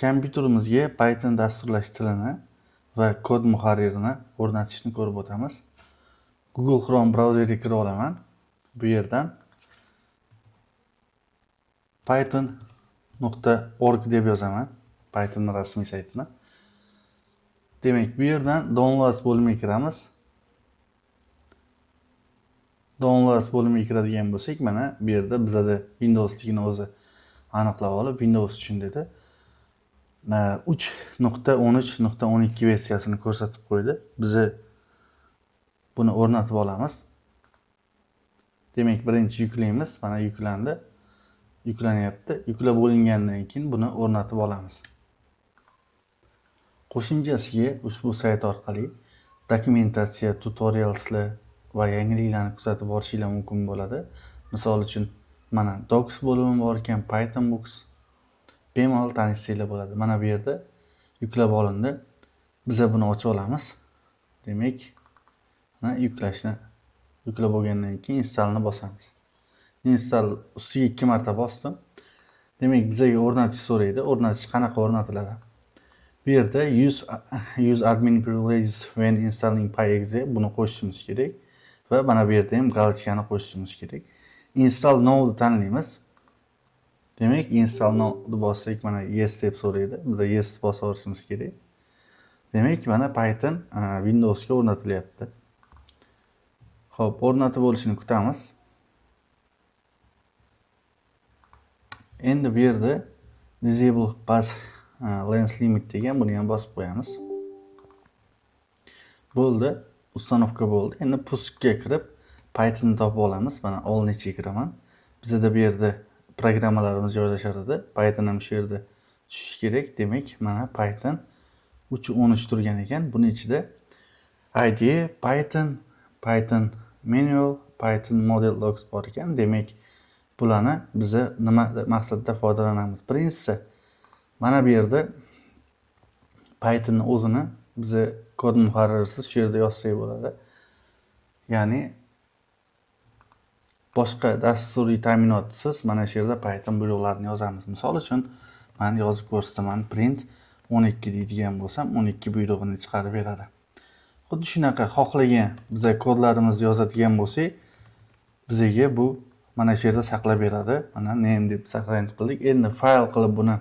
Kompyuterimizga Python dasturlash tilini va kod muharririni o'rnatishni ko'rib o'tamiz. Google Chrome brauzeriga kirib olaman. Bu yerdan python.org deb yozaman. Python rasmiy saytini. Demak, bu yerdan downloads bo'limiga kiramiz. Downloads bo'limiga kiradigan bo'lsak, mana bu yerda bizada Windows'ligini o'zi aniqlab olib, Windows uchun dedi. 3.13.12 versiyasini ko'rsatib qo'ydi. Biz buni o'rnatib olamiz. Demak, birinchi yuklaymiz. Mana yuklandi. Yuklanyapti. Yuklab bo'lingandan keyin buni o'rnatib olamiz. Qo'shimchasiga ushbu sayt orqali dokumentatsiya, tutorialslar va yangiliklarni kuzatib borishingiz mumkin bo'ladi. Misol uchun, mana Docs bo'limi bor ekan, Python Books bemalol tanishsanglar bo'ladi. Mana bu yerda yuklab olindi. Biz buni ochib olamiz. Demak, yuklab bo'lgandan keyin installni bosamiz. Install ustiga 2 marta bosdim. Demak, bizga o'rnatish so'raydi. O'rnatish qanaqa o'rnatiladi? Bu yerda use admin privileges when installing PyExe buni qo'shishimiz kerak va mana bu yerda ham galochkani qo'shishimiz kerak. Install now ni tanlaymiz. Demak, install now ni bossak mana yes deb so'raydi. Biz yes bosib olishimiz kerak. Demak, mana Python Windowsga o'rnatilyapti. Xo'p, o'rnatib bo'lishini kutamiz. Endi bu yerda disable pass length limit degan buni ham bosib qo'yamiz. Bo'ldi, ustanovka bo'ldi. Endi puskga kirib Python topib olamiz. Mana all-nichga kiraman. Bizda bu yerda programmalarimiz joylashar edi. Python ham shu yerda tushishi kerak. Demak, mana Python 3.13 turgan ekan. Buning ichida IDE, Python manual, Python model logs bor ekan. Demak, bularni biz nima maqsadda foydalanamiz? Birinchisi, mana bu yerda Python o'zini biz kod muharrirsiz shu yerda yozsak bo'ladi. Ya'ni boshqa dasturiy ta'minotsiz mana shu yerda Python buyruqlarini yozamiz. Misol uchun, men yozib ko'rsataman, print 12 deydigan bo'lsam, 12 buyrug'ini chiqarib beradi. Xuddi shunaqa xohlagan biz kodlarimizni yozadigan bo'lsak, bizga bu mana shu yerda saqlab beradi. Mana name deb saqlanib qildik. Endi fayl qilib buni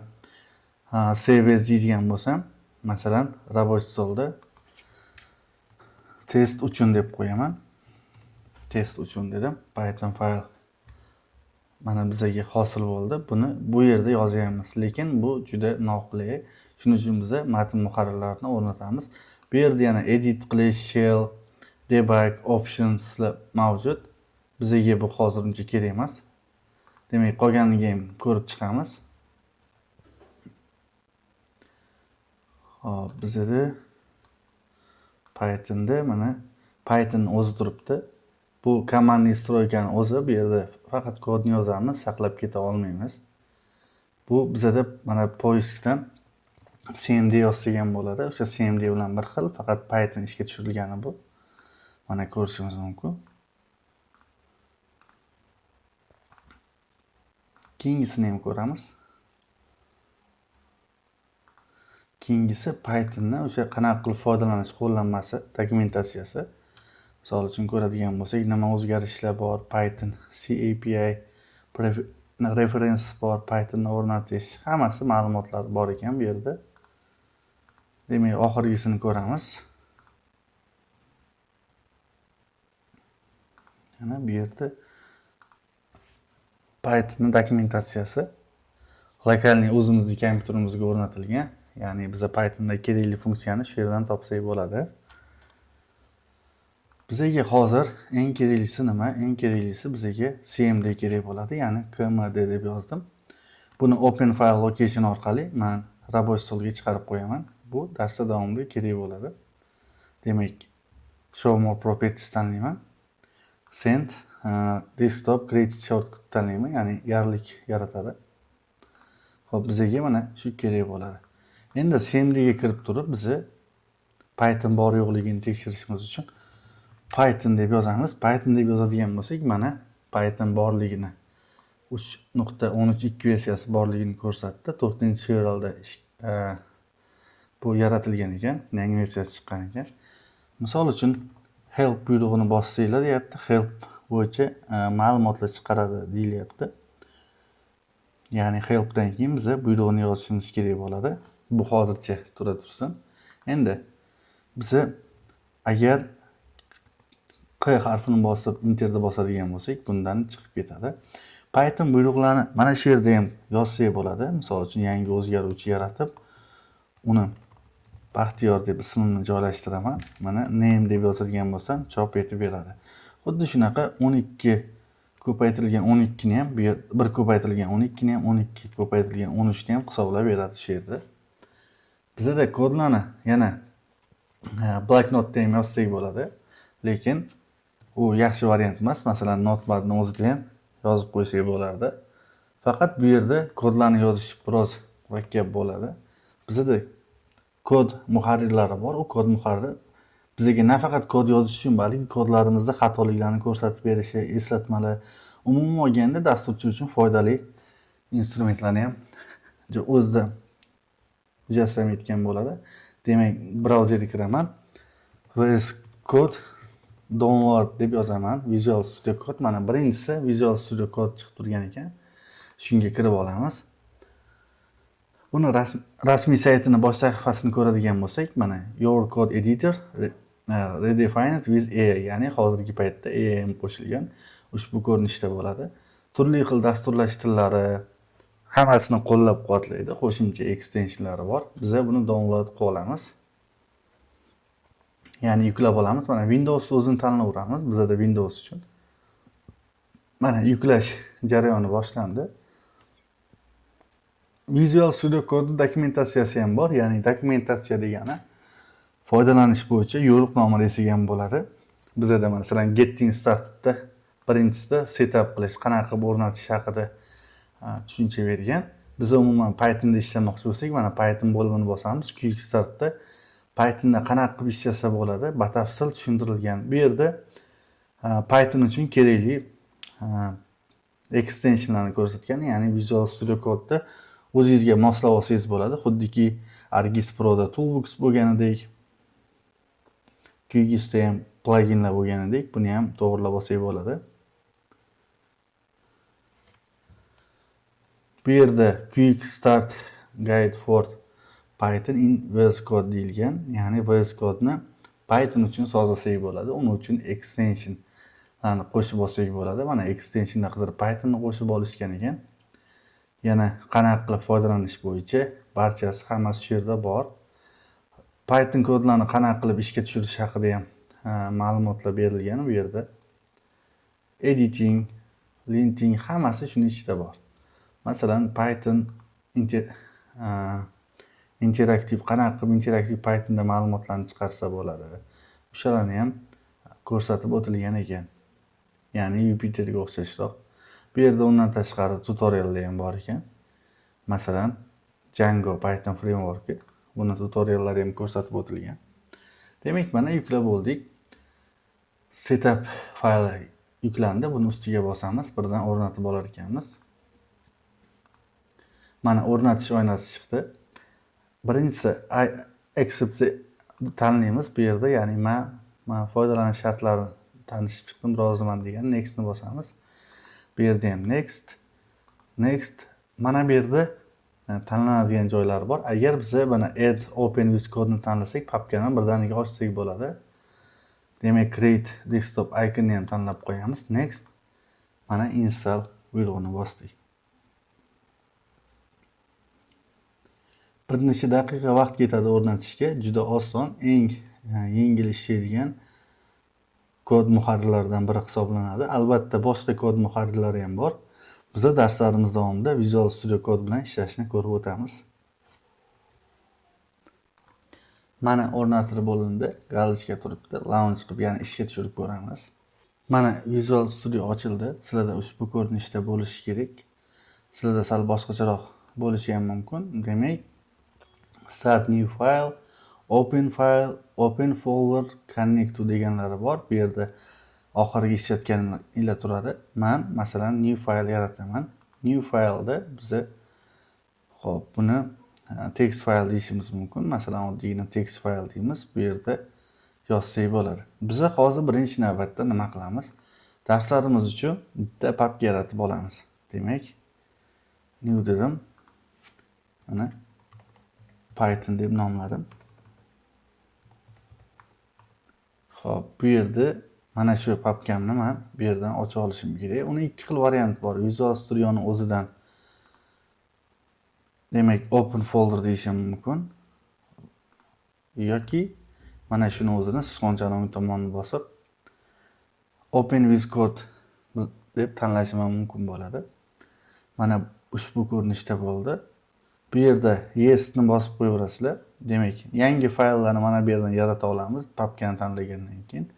save as deydigan bo'lsam, masalan, рабочий stolda test uchun deb qo'yaman. Test uchun dedim. Python fayl mana bizga hosil bo'ldi. Buni bu yerda yozyapmiz, lekin bu juda noqulay. Shuning uchun biz matn muharrirlarini o'rnatamiz. Bu yerda yana edit qilish, shell, debug optionslar mavjud. Bizga bu hozircha kerak emas. Demak, qolganiga ham ko'rib chiqamiz. Hop, bizda Pythonda mana Python o'zi turibdi. Bu komandli stroykani o'zi bu yerda faqat kodni yozamiz, saqlab keta olmaymiz. Bu bizda mana poiskdan cmd yozsak ham bo'ladi. O'sha cmd bilan bir xil, faqat Python ishga tushirilgani bu. Mana ko'rishimiz mumkin. Keyingisini ham ko'ramiz. Keyingisi Pythondan o'sha qanaqa qilib foydalanish qo'llanmasi, dokumentatsiyasi. Misol uchun ko'radigan bo'lsak, nima o'zgarishlar bor, Python CAPI references bor, Pythonni o'rnatish, hammasi ma'lumotlar bor ekan bu yerda. Demak, oxirgisini ko'ramiz. Yana bu yerda Pythonning dokumentatsiyasi lokalniy o'zimizning kompyuterimizga o'rnatilgan. Ya'ni biz Pythonda kerakli funksiyani shu yerdan topsak bo'ladi. Bizga hozir eng keraklisi nima? Eng keraklisi bizga cmd kerak bo'ladi, ya'ni kmd deb yozdim. Buni open file location orqali men рабочий stolga chiqarib qo'yaman. Bu darsda davomida kerak bo'ladi. Demak, show more properties tanlayman. Send desktop create shortcut tanlayman, ya'ni yarlik yaratadi. Xo'p, bizga mana shu kerak bo'ladi. Endi cmd ga kirib turib biz Python bor yo'qligini tekshirishimiz uchun Python deb yozamiz. Python deb yozadigan bo'lsak, mana Python borligini 3.13.2 versiyasi borligini ko'rsatdi. 4-fevralda bu yaratilgan ekan, yangi versiyasi chiqqan ekan. Misol uchun help buyrug'ini bossanglar deyapti, help bo'yicha ma'lumotlar chiqaradi deyilyapti. Ya'ni helpdan keyin biz buyrug'ini yozishimiz kerak bo'ladi. Bu hozircha tura tursin. Endi biz agar Q harfini bosib enterni bosadigan bo'lsak, bundan chiqib ketadi. Python buyruqlarini mana shu yerda ham yozsak bo'ladi. Misol uchun yangi o'zgaruvchi yaratib, uni Baxtiyor deb ismimni joylashtiraman. Mana name deb yozadigan bo'lsam, chop etib beradi. Xuddi shunaqa 12 ko'paytirilgan 12 ni ham, 1 ko'paytirilgan 12 ni ham, 12 ko'paytirilgan 13 ni ham hisoblab beradi shu yerda. Bizda kodlarni yana Blacknote'da ham yozsak bo'ladi, lekin u yaxshi variant emas. Masalan, Notepadning o'zida ham yozib qo'ysak bo'lardi. Faqat bu yerda kodlarni yozish biroz murakkab bo'ladi. Bizda kod muharrirlari bor. U kod muharrir bizga nafaqat kod yozish uchun, balki kodlarimizda xatoliklarni ko'rsatib berishi, eslatmalar, umuman olganda dasturchi uchun foydali instrumentlarni ham o'zida mujassam etgan bo'ladi. Demak, brauzerga kiraman. VS Code download deb yozaman. Visual Studio Code. Mana birinchisi Visual Studio Code chiqib turgan ekan. Shunga kirib olamiz. Buni rasmiy saytining bosh sahifasini ko'radigan bo'lsak, mana Your Code Editor redefined with AI, ya'ni hozirgi paytda AI ham qo'shilgan. Ushbu ko'rinishda bo'ladi. Turli xil dasturlash tillari hammasini qo'llab-quvvatlaydi. Qo'shimcha extensionlari bor. Biz buni download qilib olamiz. Ya'ni yuklab olamiz. Mana Windows o'zini tanlayveramiz. Bizda Windows uchun. Mana yuklash jarayoni boshlandi. Visual Studio Code dokumentatsiyasi ham bor. Ya'ni dokumentatsiya degani foydalanish bo'yicha yo'riqnoma desak ham bo'ladi. Bizda masalan Getting Startedda birinchisida setup qilish, qanaqa qilib o'rnatish haqida tushuncha bergan. Biz umuman Pythonda ishlamoqchi bo'lsak, mana Python bo'limini bosamiz. Quick Startda Pythonda qanaqa qilib ishlasa bo'ladi, batafsil tushuntirilgan. Bu yerda Python uchun kerakli extensionlarni ko'rsatgan. Ya'ni Visual Studio Code'da o'zingizga moslab olsangiz bo'ladi. Xuddiki Argis Pro'da Toolbox bo'lganidek, Quick'da ham pluginlar bo'lganidek, buni ham to'g'rilab olsak bo'ladi. Bu yerda Quick Start Guide for Python in VS Code deyilgan. Ya'ni VS Code'ni Python uchun sozlasak bo'ladi. Uning uchun extensionlarni qo'shib olsak bo'ladi. Mana extensionlar qidirib Pythonni qo'shib olishgan ekan. Yana qanaqa qilib foydalanish bo'yicha barchasi hammasi shu yerda bor. Python kodlarni qanaqa qilib ishga tushirish haqida ham ma'lumotlar berilgan bu yerda. Editing, linting hammasi shuning ichida bor. Masalan, Python interaktiv qanaqa qilib interaktiv Pythonda ma'lumotlarni chiqarsa bo'ladi. O'shalarni ham ko'rsatib o'tilgan ekan. Ya'ni Jupyterga o'xshashroq. Bu yerda undan tashqari tutoriallar ham bor ekan. Masalan, Django Python frameworki, buni tutoriallari ham ko'rsatib o'tilgan. Demak, mana yuklab oldik. Setup fayli yuklandi. Buni ustiga bosamiz, birdan o'rnatib olar ekanmiz. Mana o'rnatish oynasi chiqdi. Birinchisi accept tanlaymiz bu yerda, ya'ni men foydalanish shartlarini tanishib chiqdim, roziman degan next ni bosamiz. Bu yerda ham next. Mana bu yerda tanlanadigan joylar bor. Agar biz mana add open with code ni tanlasak, papkani birdaniga ochsak bo'ladi. Demak, create desktop icon ni ham tanlab qo'yamiz. Next. Mana install buyrug'ini bosdik. Bir necha daqiqa vaqt ketadi o'rnatishga. Juda oson, eng yengil ishlaydigan kod muharrirlaridan biri hisoblanadi. Albatta, boshqa kod muharrirlari ham bor. Biz darslarimiz davomida Visual Studio Code bilan ishlashni ko'rib o'tamiz. Mana o'rnatilib bo'lindi. Galochka turibdi. Launch qilib, ya'ni ishga tushirib ko'ramiz. Mana Visual Studio ochildi. Sizlarda ushbu ko'rinishda bo'lishi kerak. Sizlarda sal boshqacharoq bo'lishi ham mumkin. Demak, Start new file, open folder, connect to deganlari bor. Bu yerda oxirgi ishlatganlar turadi. Men masalan new file yarataman. New fileda biz buni text fayl deyishimiz mumkin. Masalan, oddiygina text fayl deymiz. Bu yerda yozsak bo'ladi. Biz hozir birinchi navbatda nima qilamiz? Darslarimiz uchun bitta papka yaratib olamiz. Demak, new dedim. Mana Python deb nomladim. Xo'p, bu yerda mana shu papkamni men bu yerdan ocha olishim kerak. Uni ikki xil variant bor. Visual Studio'ning o'zidan demak open folder deyishim mumkin. Yoki mana shuni o'zini sichqonchani o'ng tomonini bosib open with code deb tanlashim mumkin bo'ladi. Mana ushbu ko'rinishda bo'ldi. Bu yerda yes ni bosib qo'yaverasizlar. Demak, yangi fayllarni mana bu yerdan yarata olamiz papkani tanlagandan keyin.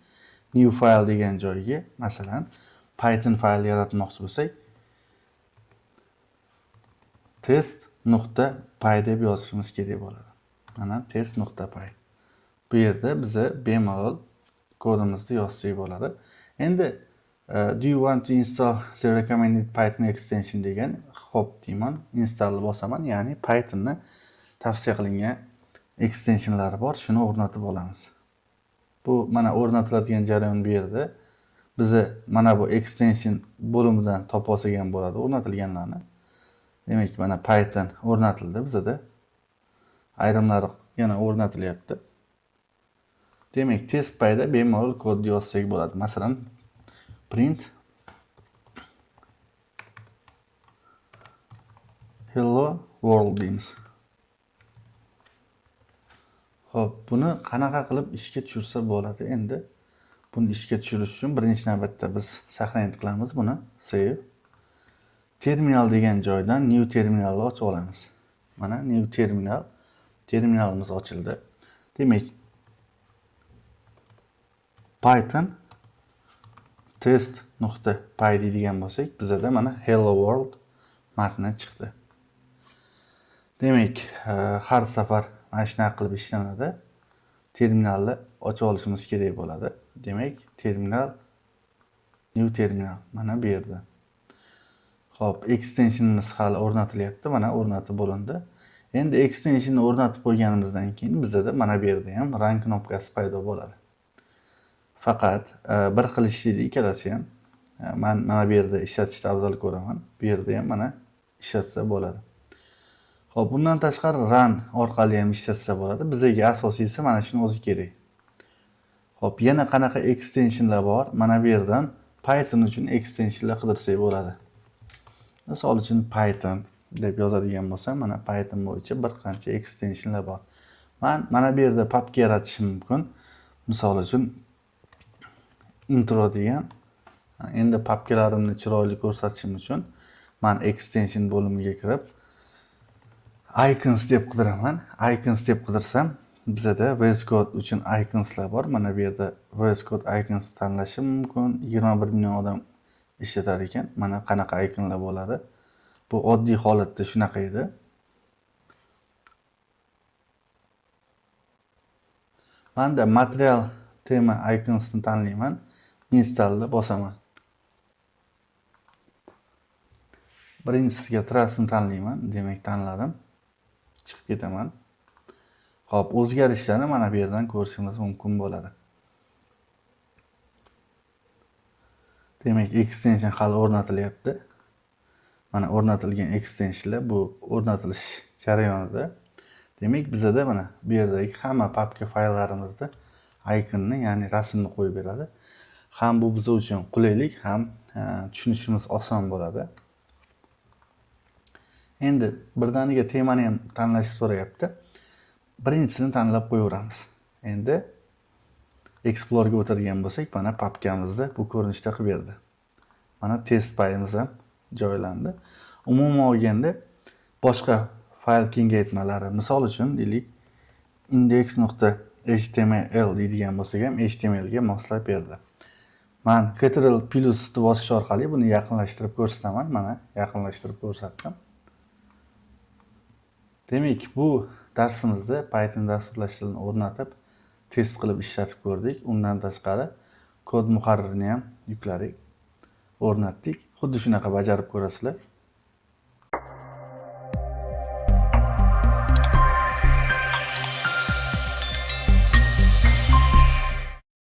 New file degan joyga, masalan, Python fayl yaratmoqchi bo'lsak, test.py deb yozishimiz kerak bo'ladi. Mana test.py. Bu yerda biza bemalol kodimizni yozsak bo'ladi. Endi do you want to install the recommended Python extension degan hop deyman, install bosaman, ya'ni Pythonni tavsiya qilingan extensionlari bor, shuni o'rnatib olamiz. Bu mana o'rnatiladigan jarayon bu yerda. Bizi mana bu extension bo'limidan topa olsak bo'ladi o'rnatilganlarni. Demak, mana Python o'rnatildi bizda. Ayrimlari yana o'rnatilyapti. Demak, test.pyda bemalol kod yozsak bo'ladi. Masalan, print hello world deymiz. Xo'p, buni qanaqa qilib ishga tushirsa bo'ladi? Endi buni ishga tushirish uchun birinchi navbatda biz saqlanib qilamiz buni. Save. Terminal degan joydan new terminalni ochib olamiz. Mana new terminal. Terminalimiz ochildi. Demak, Python test.py deydigan bo'lsak, bizda mana hello world matni chiqdi. Demak, har safar mana shunaqa qilib ishlanadi. Terminalni ochib olishimiz kerak bo'ladi. Demak, terminal new terminal mana bu yerda. Xo'p, extensionimiz hali o'rnatilyapti. Mana o'rnatib bo'lindi. Endi extensionni o'rnatib qo'yganimizdan keyin bizda mana bu yerda ham run knopkasi paydo bo'ladi. Faqat bir xil ishlaydi ikkalasi ham. Men mana bu yerda ishlatishni afzal ko'raman. Bu yerda ham mana ishlatsa bo'ladi. Xo'p, bundan tashqari run orqali ham ishlatsa bo'ladi. Bizga asosiysi mana shuni o'zi kerak. Xo'p, yana qanaqa extensionlar bor? Mana bu yerdan Python uchun extensionlar qidirsak bo'ladi. Misol uchun Python deb yozadigan bo'lsam, mana Python bo'yicha bir qancha extensionlar bor. Men mana bu yerda papka yaratishim mumkin. Misol uchun intro degan. Endi papkalarimni chiroyli ko'rsatishim uchun men extension bo'limiga kirib icons deb qidiraman. Icons deb qidirsam, bizda VS Code uchun iconslar bor. Mana bu yerda VS Code icons tanlashim mumkin. 21 million odam ishlatar ekan. Mana qanaqa ikonlar bo'ladi. Bu oddiy holatda shunaqa edi. Menda material tema iconsni tanlayman. Installni bosaman. Birinchisiga trustni tanlayman. Demak, tanladim. Chiqib ketaman. Xo'p, o'zgarishlarni mana bu yerdan ko'rishimiz mumkin bo'ladi. Demak, extension hali o'rnatilyapti. Mana o'rnatilgan extensionlar bu o'rnatilish jarayonida. Demak, bizda mana bu yerdagi hamma papka fayllarimizda ikonni, ya'ni rasmni qo'yib beradi. Ham bu biz uchun qulaylik, ham tushunishimiz oson bo'ladi. Endi birdaniga temani ham tanlashni so'rayapti. Birinchisini tanlab qo'yaveramiz. Endi Explore ga o'tadigan bo'lsak, mana papkamizda bu ko'rinishda qilib berdi. Mana test.pyimiz ham joylandi. Umuman olganda boshqa fayl kengaytmalari, misol uchun deylik index.html deydigan bo'lsak ham HTML ga moslab berdi. Men Ctrl+ ni bosish orqali buni yaqinlashtirib ko'rsataman. Mana yaqinlashtirib ko'rsatdim. Demak, bu darsimizda Python dasturlashtirilishini o'rnatib, test qilib ishlatib ko'rdik. Undan tashqari kod muharririni ham yukladik, o'rnatdik. Xuddi shunaqa bajarib ko'rasizlar.